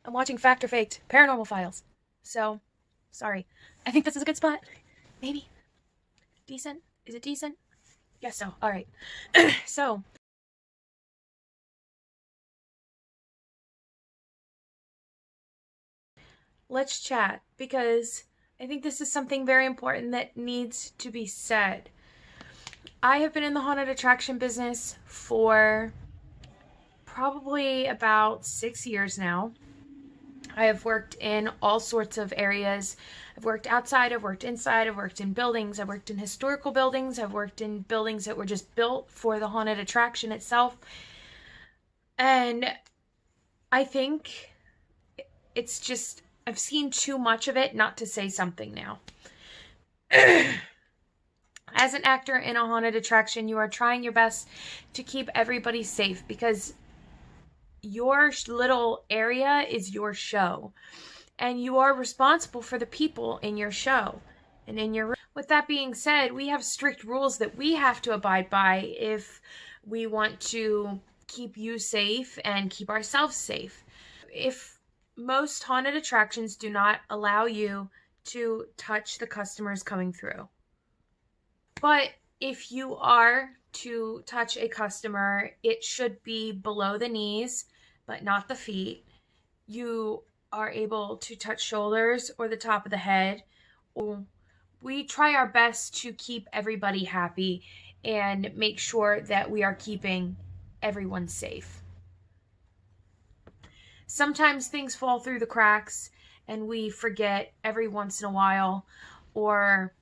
I'm watching Fact or Faked Paranormal Files. So, sorry. I think this is a good spot. Maybe. Decent? Is it decent? Yes, so. Alright. So, let's chat because I think this is something very important that needs to be said. I have been in the haunted attraction business for probably about 6 years now. I have worked in all sorts of areas. I've worked outside, I've worked inside, I've worked in buildings, I've worked in historical buildings, I've worked in buildings that were just built for the haunted attraction itself. And I think it's just, I've seen too much of it not to say something now. As an actor in a haunted attraction, you are trying your best to keep everybody safe because your little area is your show. And you are responsible for the people in your show and in your room. With that being said, we have strict rules that we have to abide by if we want to keep you safe and keep ourselves safe. If most haunted attractions do not allow you to touch the customers coming through. But if you are to touch a customer, it should be below the knees, but not the feet. You are able to touch shoulders or the top of the head. We try our best to keep everybody happy and make sure that we are keeping everyone safe. Sometimes things fall through the cracks and we forget every once in a while, or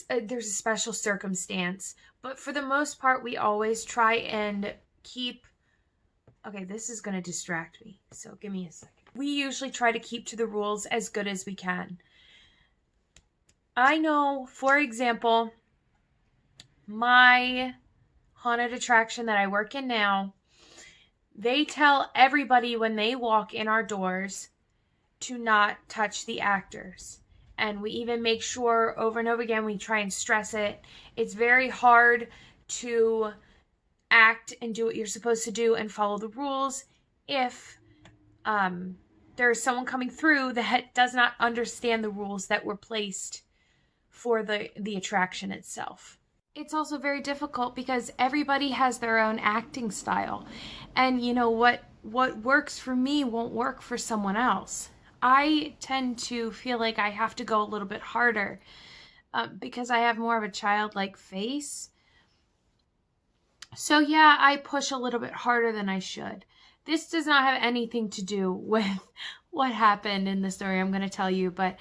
there's a special circumstance. But for the most part, we always try and keep... Okay, this is going to distract me, so give me a second. We usually try to keep to the rules as good as we can. I know, for example, my haunted attraction that I work in now, they tell everybody when they walk in our doors to not touch the actors. And we even make sure over and over again, we try and stress it. It's very hard to act and do what you're supposed to do and follow the rules if there's someone coming through that does not understand the rules that were placed for the attraction itself. It's also very difficult because everybody has their own acting style. And you know what works for me won't work for someone else. I tend to feel like I have to go a little bit harder because I have more of a childlike face. So yeah, I push a little bit harder than I should. This does not have anything to do with what happened in the story I'm going to tell you, but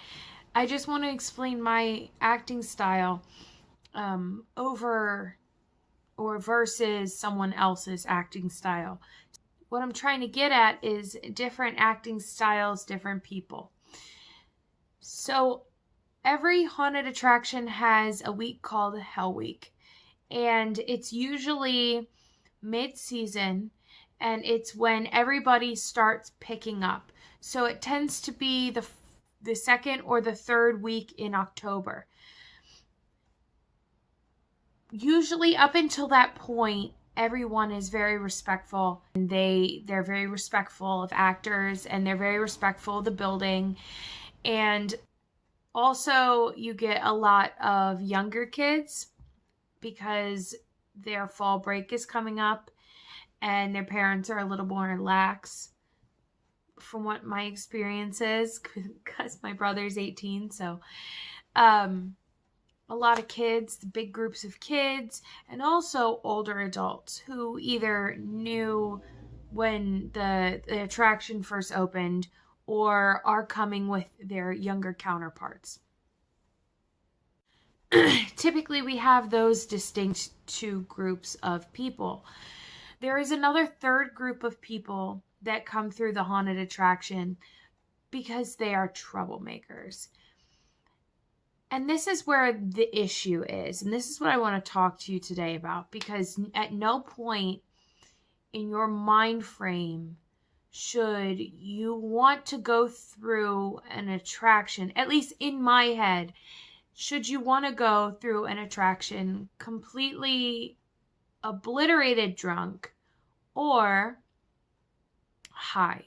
I just want to explain my acting style over or versus someone else's acting style. What I'm trying to get at is different acting styles, different people. So every haunted attraction has a week called Hell Week, and it's usually mid-season, and it's when everybody starts picking up. So it tends to be the second or the third week in October. Usually up until that point, everyone is very respectful. They're very respectful of actors, and they're very respectful of the building. And also you get a lot of younger kids because their fall break is coming up and their parents are a little more lax, from what my experience is, because my brother's 18. So a lot of kids, big groups of kids, and also older adults who either knew when the attraction first opened or are coming with their younger counterparts. Typically, we have those distinct two groups of people. There is another third group of people that come through the haunted attraction because they are troublemakers. And this is where the issue is. And this is what I want to talk to you today about, because at no point in your mind frame should you want to go through an attraction, at least in my head, should you want to go through an attraction completely obliterated drunk or high.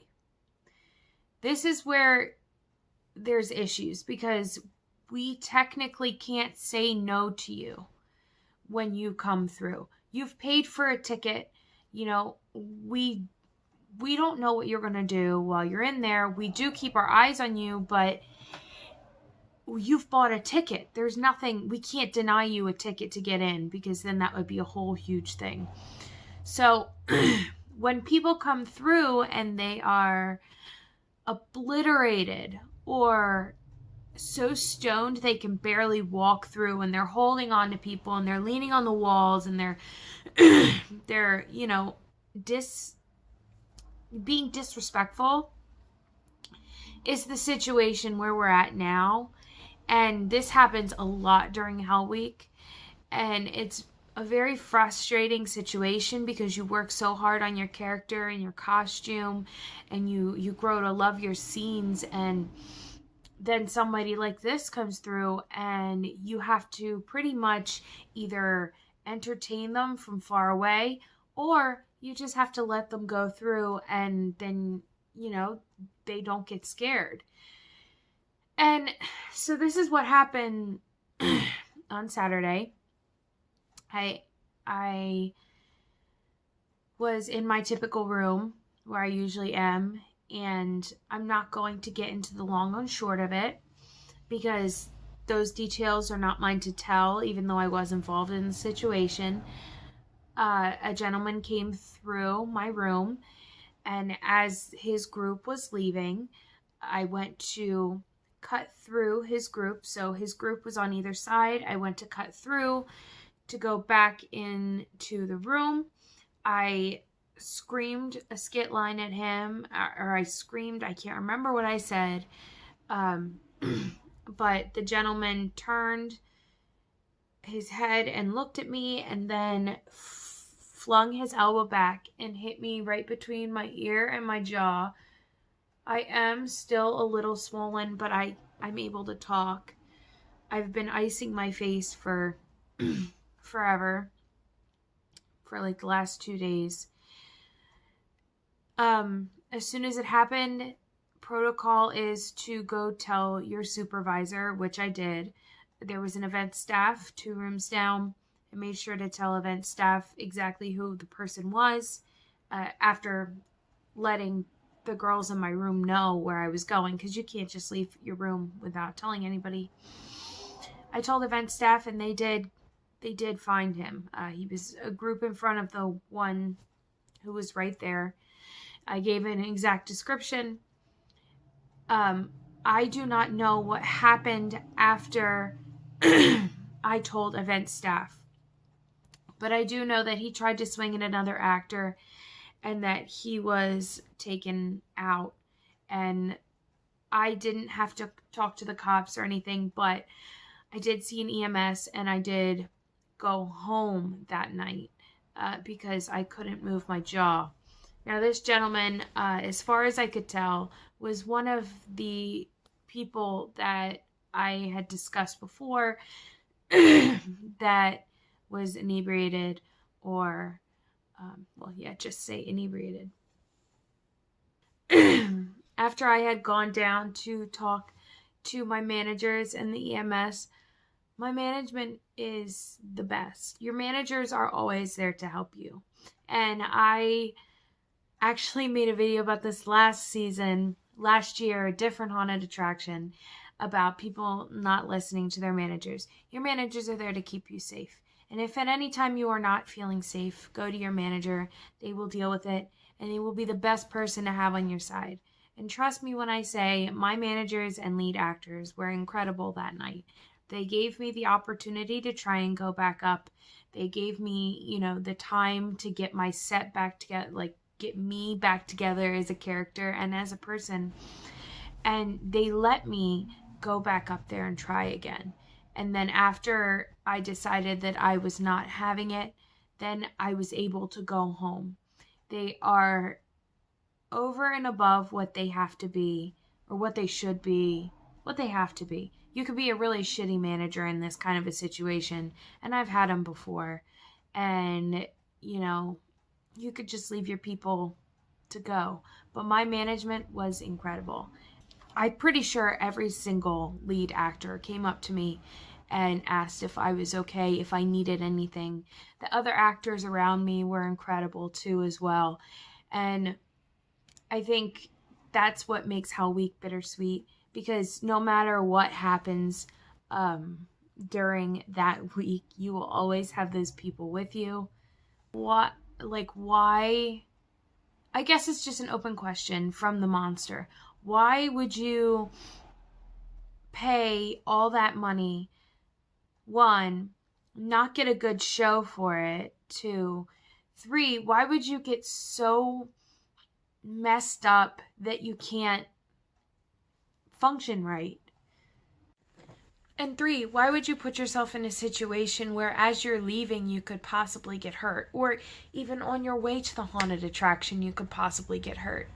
This is where there's issues, because we technically can't say no to you when you come through. You've paid for a ticket. You know, we don't know what you're going to do while you're in there. We do keep our eyes on you, but you've bought a ticket. There's nothing, we can't deny you a ticket to get in, because then that would be a whole huge thing. So when people come through and they are obliterated or so stoned they can barely walk through, and they're holding on to people and they're leaning on the walls, and they're you know, being disrespectful, is the situation where we're at now. And this happens a lot during Hell Week, and it's a very frustrating situation, because you work so hard on your character and your costume, and you grow to love your scenes, and then somebody like this comes through and you have to pretty much either entertain them from far away, or you just have to let them go through, and then, you know, they don't get scared. And so this is what happened on Saturday. I was in my typical room where I usually am, and I'm not going to get into the long and short of it, because those details are not mine to tell, even though I was involved in the situation. A gentleman came through my room, and as his group was leaving, I went to cut through his group. So his group was on either side. I went to cut through to go back into the room. I screamed a skit line at him, or I screamed, I can't remember what I said. But the gentleman turned his head and looked at me, and then flung his elbow back and hit me right between my ear and my jaw. I am still a little swollen, but I'm able to talk. I've been icing my face for forever, for like the last 2 days. As soon as it happened, protocol is to go tell your supervisor, which I did. There was an event staff 2 rooms down. I made sure to tell event staff exactly who the person was, after letting the girls in my room know where I was going, because you can't just leave your room without telling anybody. I told event staff, and they did find him. He was a group in front of the one who was right there. I gave an exact description. I do not know what happened after I told event staff, but I do know that he tried to swing at another actor, and that he was taken out. And I didn't have to talk to the cops or anything, but I did see an EMS, and I did go home that night, because I couldn't move my jaw. Now, this gentleman, as far as I could tell, was one of the people that I had discussed before that was inebriated, or, just say inebriated. After I had gone down to talk to my managers and the EMS, my management is the best. Your managers are always there to help you. And I actually made a video about this last year, a different haunted attraction, about people not listening to their managers. Your managers are there to keep you safe. And if at any time you are not feeling safe, go to your manager. They will deal with it, and they will be the best person to have on your side. And trust me when I say my managers and lead actors were incredible that night. They gave me the opportunity to try and go back up. They gave me, the time to get my set back together, like get me back together as a character and as a person. And they let me go back up there and try again. And then after I decided that I was not having it, then I was able to go home. They are over and above what they have to be, or what they should be, what they have to be. You could be a really shitty manager in this kind of a situation, and I've had them before. And, you could just leave your people to go. but my management was incredible. I'm pretty sure every single lead actor came up to me and asked if I was okay, if I needed anything. The other actors around me were incredible too as well. And I think that's what makes Hell Week bittersweet, because no matter what happens during that week, you will always have those people with you. Why? I guess it's just an open question from the monster. Why would you pay all that money? One, not get a good show for it. Two, three, why would you get so messed up that you can't function right? And three, why would you put yourself in a situation where as you're leaving you could possibly get hurt? Or even on your way to the haunted attraction you could possibly get hurt?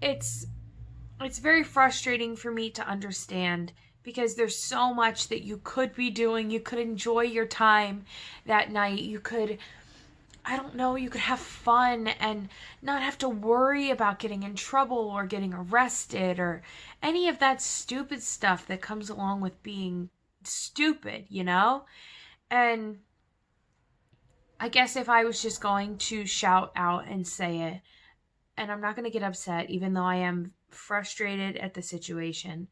It's very frustrating for me to understand, because there's so much that you could be doing. You could enjoy your time that night. You could, I don't know, you could have fun and not have to worry about getting in trouble or getting arrested or any of that stupid stuff that comes along with being stupid, you know? And I guess if I was just going to shout out and say it, and I'm not going to get upset even though I am frustrated at the situation,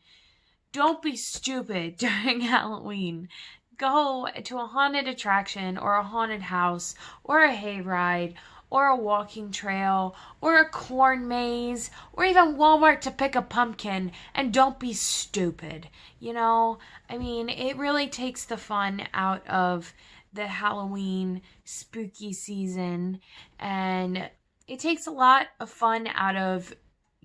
don't be stupid during Halloween. Go to a haunted attraction or a haunted house or a hayride or a walking trail or a corn maze or even Walmart to pick a pumpkin, and don't be stupid. You know, I mean, it really takes the fun out of the Halloween spooky season, and it takes a lot of fun out of,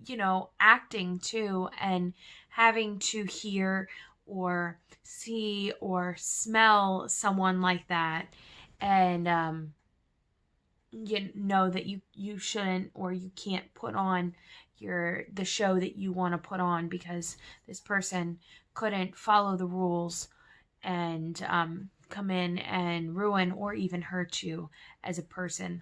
you know, acting too, and having to hear or see or smell someone like that, and you know that you shouldn't or you can't put on the show that you want to put on because this person couldn't follow the rules and come in and ruin or even hurt you as a person.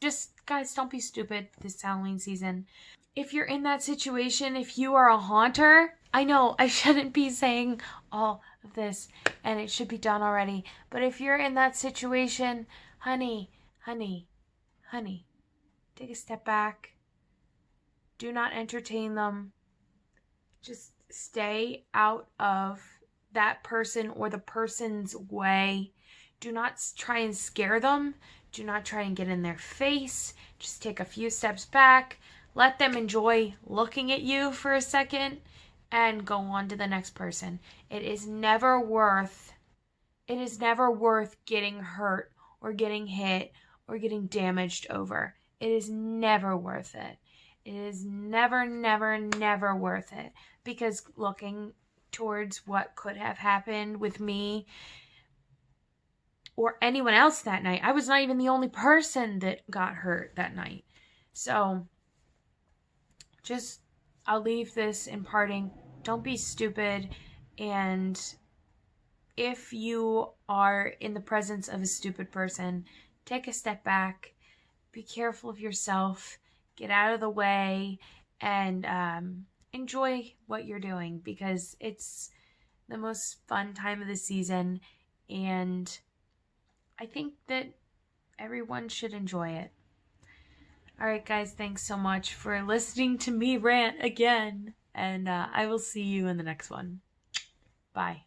Just, guys, don't be stupid this Halloween season. If you're in that situation, if you are a haunter, I know I shouldn't be saying all of this and it should be done already, but if you're in that situation, honey, take a step back. Do not entertain them. Just stay out of that person or the person's way. Do not try and scare them. Do not try and get in their face. Just take a few steps back. Let them enjoy looking at you for a second and go on to the next person. It is never worth getting hurt or getting hit or getting damaged over. It is never worth it. It is never worth it, because looking towards what could have happened with me or anyone else that night, I was not even the only person that got hurt that night. So I'll leave this in parting. Don't be stupid. And if you are in the presence of a stupid person, take a step back. Be careful of yourself. Get out of the way and enjoy what you're doing, because it's the most fun time of the season. And I think that everyone should enjoy it. All right, guys, thanks so much for listening to me rant again. And I will see you in the next one. Bye.